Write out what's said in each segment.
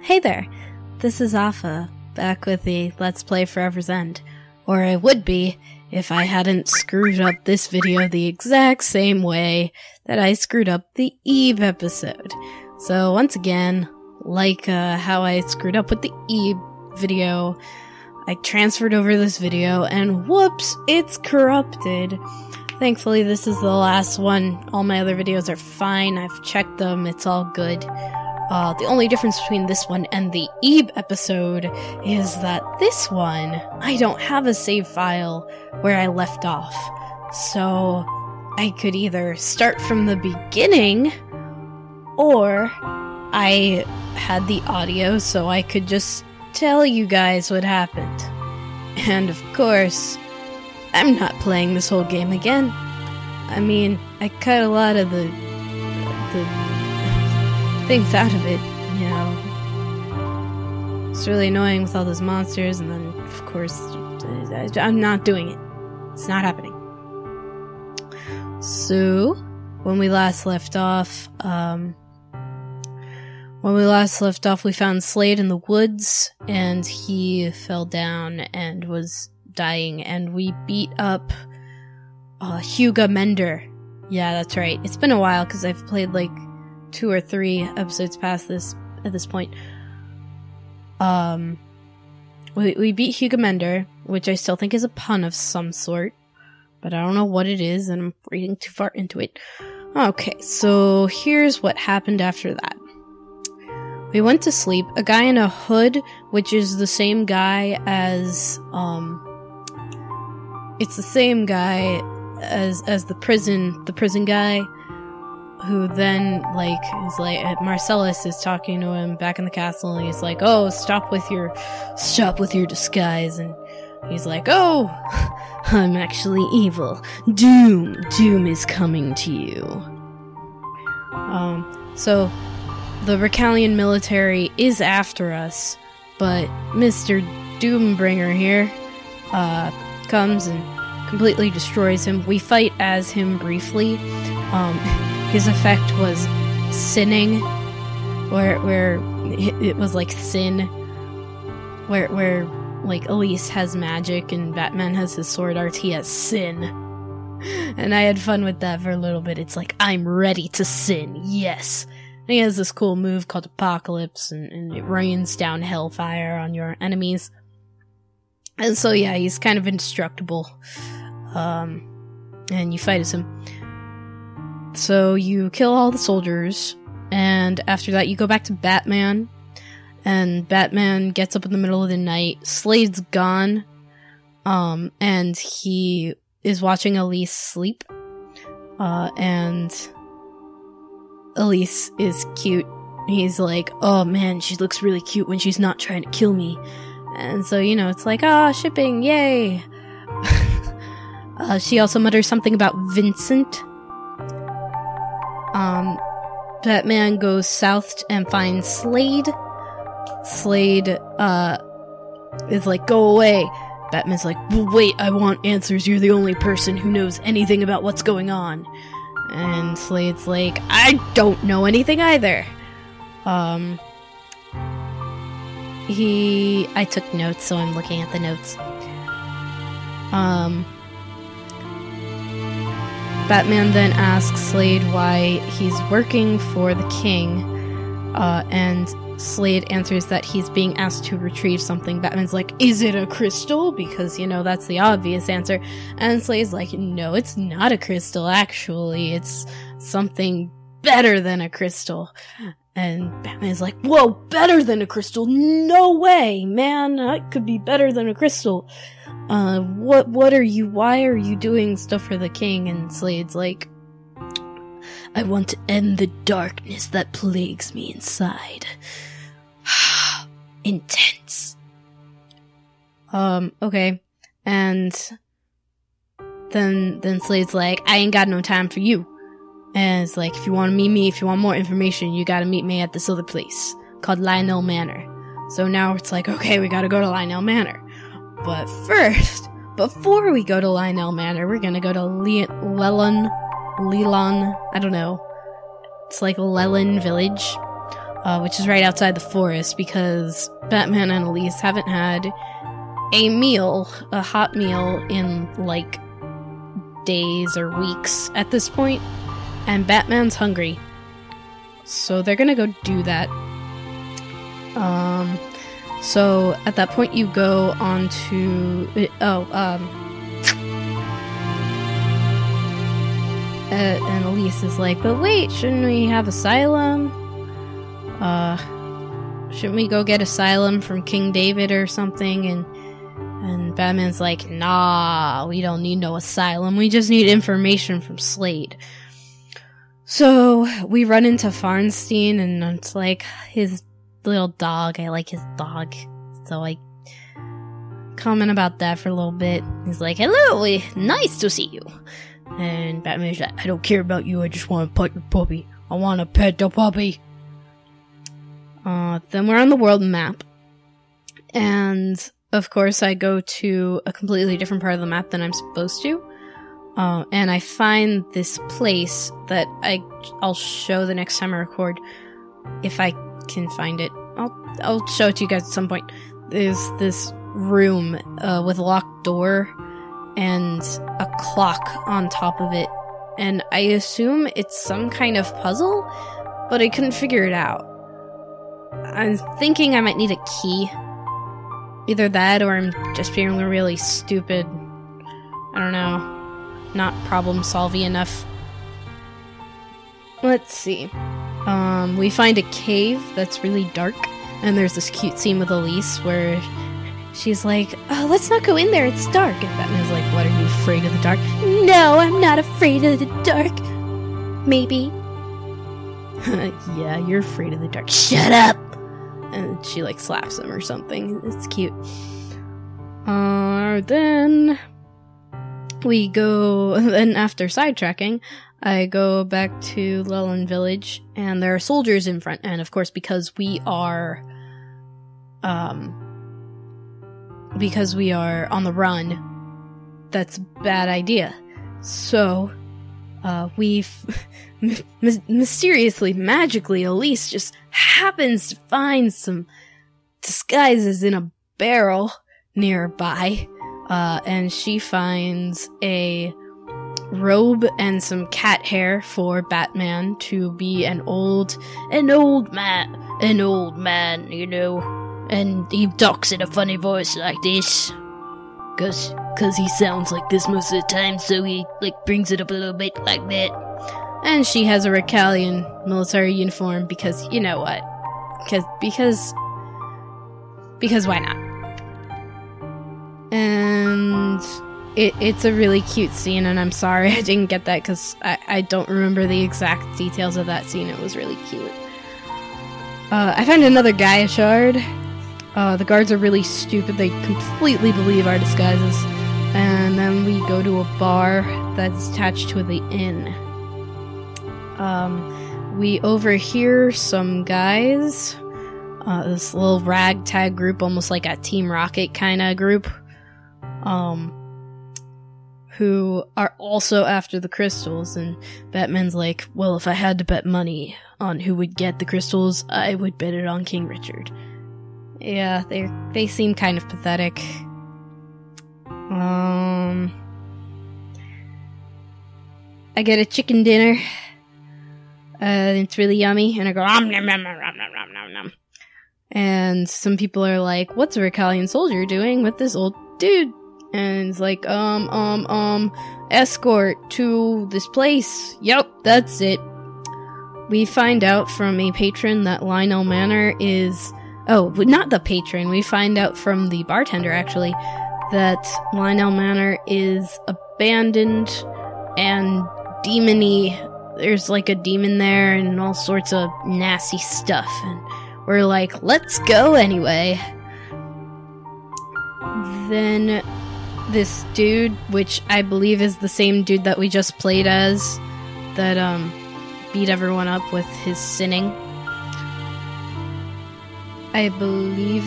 Hey there, this is Afa, back with the Let's Play Forever's End. Or I would be, if I hadn't screwed up this video the exact same way that I screwed up the Eve episode. So once again, like how I screwed up with the Eve video, I transferred over this video, and whoops, it's corrupted. Thankfully, this is the last one. All my other videos are fine, I've checked them, it's all good. The only difference between this one and the Ebe episode is that this one, I don't have a save file where I left off. So, I could either start from the beginning, or I had the audio so I could just tell you guys what happened. And of course, I'm not playing this whole game again. I mean, I cut a lot of the things out of it, you know. It's really annoying with all those monsters, and then, of course, I'm not doing it. It's not happening. So, when we last left off, we found Slade in the woods, and he fell down and was dying, and we beat up Hugo Mender. Yeah, that's right. It's been a while, because I've played, like, 2 or 3 episodes past this at this point. We beat Hugo Mender, which I still think is a pun of some sort, but I don't know what it is, and I'm reading too far into it. Okay, so here's what happened after that. We went to sleep. A guy in a hood, which is the same guy as, it's the same guy as the prison guy, who then, like, is like, Marcellus is talking to him back in the castle, and he's like, oh, stop with your disguise, and he's like, oh, I'm actually evil. Doom is coming to you. So, the Ricalian military is after us, but Mr. Doombringer here, comes and completely destroys him. We fight as him briefly. His effect was sinning, where it was like sin, where like Elise has magic and Batman has his sword art, he has sin. And I had fun with that for a little bit. It's like, I'm ready to sin, yes. And he has this cool move called Apocalypse, and it rains down hellfire on your enemies. And so yeah, he's kind of indestructible. And you fight as him. So you kill all the soldiers, and after that you go back to Batman, and Batman gets up in the middle of the night. Slade's gone, and he is watching Elise sleep, and Elise is cute. He's like, oh man, she looks really cute when she's not trying to kill me. And so, you know, it's like, ah, shipping, yay! She also mutters something about Vincent. Batman goes south and finds Slade. Slade, is like, go away. Batman's like, well, wait, I want answers. You're the only person who knows anything about what's going on. And Slade's like, I don't know anything either. I took notes, so I'm looking at the notes. Batman then asks Slade why he's working for the king, and Slade answers that he's being asked to retrieve something. Batman's like, is it a crystal? Because, you know, that's the obvious answer. And Slade's like, no, it's not a crystal, actually. It's something better than a crystal. And Batman's like, whoa, better than a crystal? No way, man, that could be better than a crystal. What are you, why are you doing stuff for the king? And Slade's like, I want to end the darkness that plagues me inside. Intense. Okay. And then Slade's like, I ain't got no time for you. And it's like, if you want to meet me, if you want more information, you gotta meet me at this other place called Lionel Manor. So now it's like, okay, we gotta go to Lionel Manor. But first, before we go to Lionel Manor, we're gonna go to Leland, I don't know. It's like Leland Village. which is right outside the forest, because Batman and Elise haven't had a hot meal in, like, days or weeks at this point, and Batman's hungry. So they're gonna go do that. So at that point you go on to... and Elise is like, but wait, shouldn't we have asylum? Shouldn't we go get asylum from King David or something? And Batman's like, nah, we don't need no asylum. We just need information from Slade. So we run into Farnstein, and it's like his little dog. I like his dog. So I comment about that for a little bit. He's like, hello, nice to see you. And Batman's like, I don't care about you, I just want to pet your puppy. I want to pet the puppy. Then we're on the world map. And, of course, I go to a completely different part of the map than I'm supposed to. And I find this place that I'll show the next time I record. If I can find it. I'll show it to you guys at some point. There's this room with a locked door and a clock on top of it, and I assume it's some kind of puzzle, but I couldn't figure it out. I'm thinking I might need a key. Either that, or I'm just being really stupid. I don't know. Not problem-solving enough. Let's see. We find a cave that's really dark, and there's this cute scene with Elise where she's like, oh, let's not go in there, it's dark. And Batman's like, what, are you afraid of the dark? No, I'm not afraid of the dark. Maybe. Yeah, you're afraid of the dark. Shut up! And she, like, slaps him or something. It's cute. Then we go, then after sidetracking, I go back to Lelyn Village, and there are soldiers in front, and of course, because we are on the run, that's a bad idea. So, mysteriously, magically, Elise just happens to find some disguises in a barrel nearby, and she finds a robe and some cat hair for Batman to be an old man, you know, and he talks in a funny voice like this, cause he sounds like this most of the time, so he, like, brings it up a little bit like that. And she has a Recalian military uniform, because, you know what, because why not? And it's a really cute scene, and I'm sorry I didn't get that, because I don't remember the exact details of that scene. It was really cute. I found another Gaia shard. The guards are really stupid. They completely believe our disguises. And then we go to a bar that's attached to the inn. We overhear some guys, this little ragtag group, almost like a Team Rocket kind of group, who are also after the crystals, and Batman's like, well, if I had to bet money on who would get the crystals, I would bet it on King Richard. Yeah, they seem kind of pathetic. I get a chicken dinner. It's really yummy, and I go, nom, nom, nom, nom, nom, nom, nom. And some people are like, what's a Recalian soldier doing with this old dude? And it's like, escort to this place. Yep, that's it. We find out from a patron that Lionel Manor is... Oh, not the patron. We find out from the bartender, actually, that Lionel Manor is abandoned and demony. There's like a demon there and all sorts of nasty stuff. And we're like, let's go anyway. Then this dude, which I believe is the same dude that we just played as, that beat everyone up with his sinning. I believe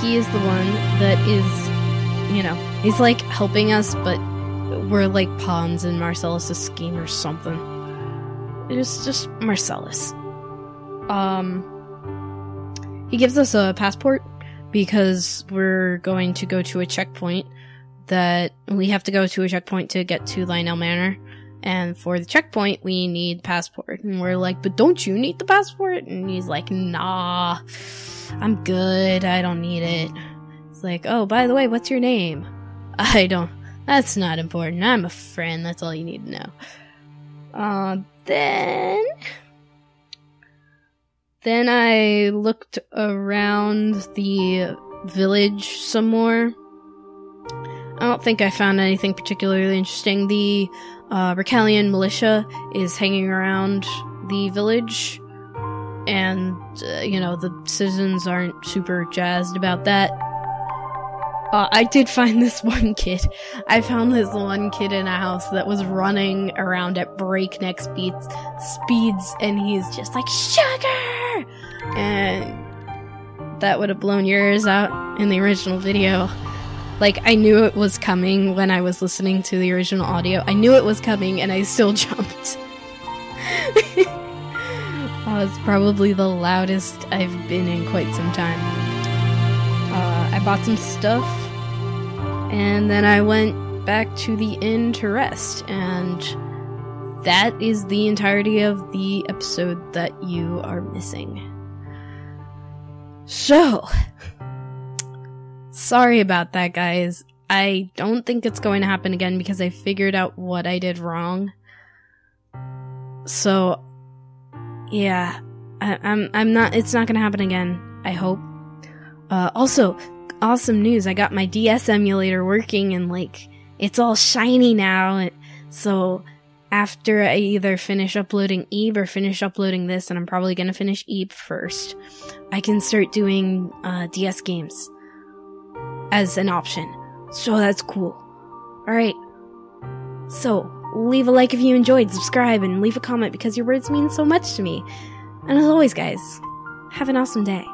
he is the one that is, you know, he's like helping us, but we're like pawns in Marcellus' scheme or something. It's just Marcellus. he gives us a passport because we're going to go to a checkpoint that we have to go to a checkpoint to get to Lionel Manor. And for the checkpoint, we need passport. And we're like, but don't you need the passport? And he's like, nah, I'm good. I don't need it. It's like, oh, by the way, what's your name? That's not important. I'm a friend. That's all you need to know. Then I looked around the village some more. I don't think I found anything particularly interesting. The Ricalian militia is hanging around the village, and, the citizens aren't super jazzed about that. I did find this one kid. I found this one kid in a house that was running around at breakneck speeds, and he's just like, sugar! And that would have blown your ears out in the original video. Like, I knew it was coming when I was listening to the original audio. I knew it was coming, and I still jumped. It's probably the loudest I've been in quite some time. I bought some stuff, and then I went back to the inn to rest, and that is the entirety of the episode that you are missing. So, sorry about that, guys. I don't think it's going to happen again because I figured out what I did wrong. So, yeah, it's not going to happen again, I hope. Also, awesome news, I got my DS emulator working and, it's all shiny now, so after I either finish uploading Eve or finish uploading this, and I'm probably gonna finish Eve first, I can start doing, DS games as an option. So that's cool. Alright. So, leave a like if you enjoyed, subscribe, and leave a comment because your words mean so much to me. And as always, guys, have an awesome day.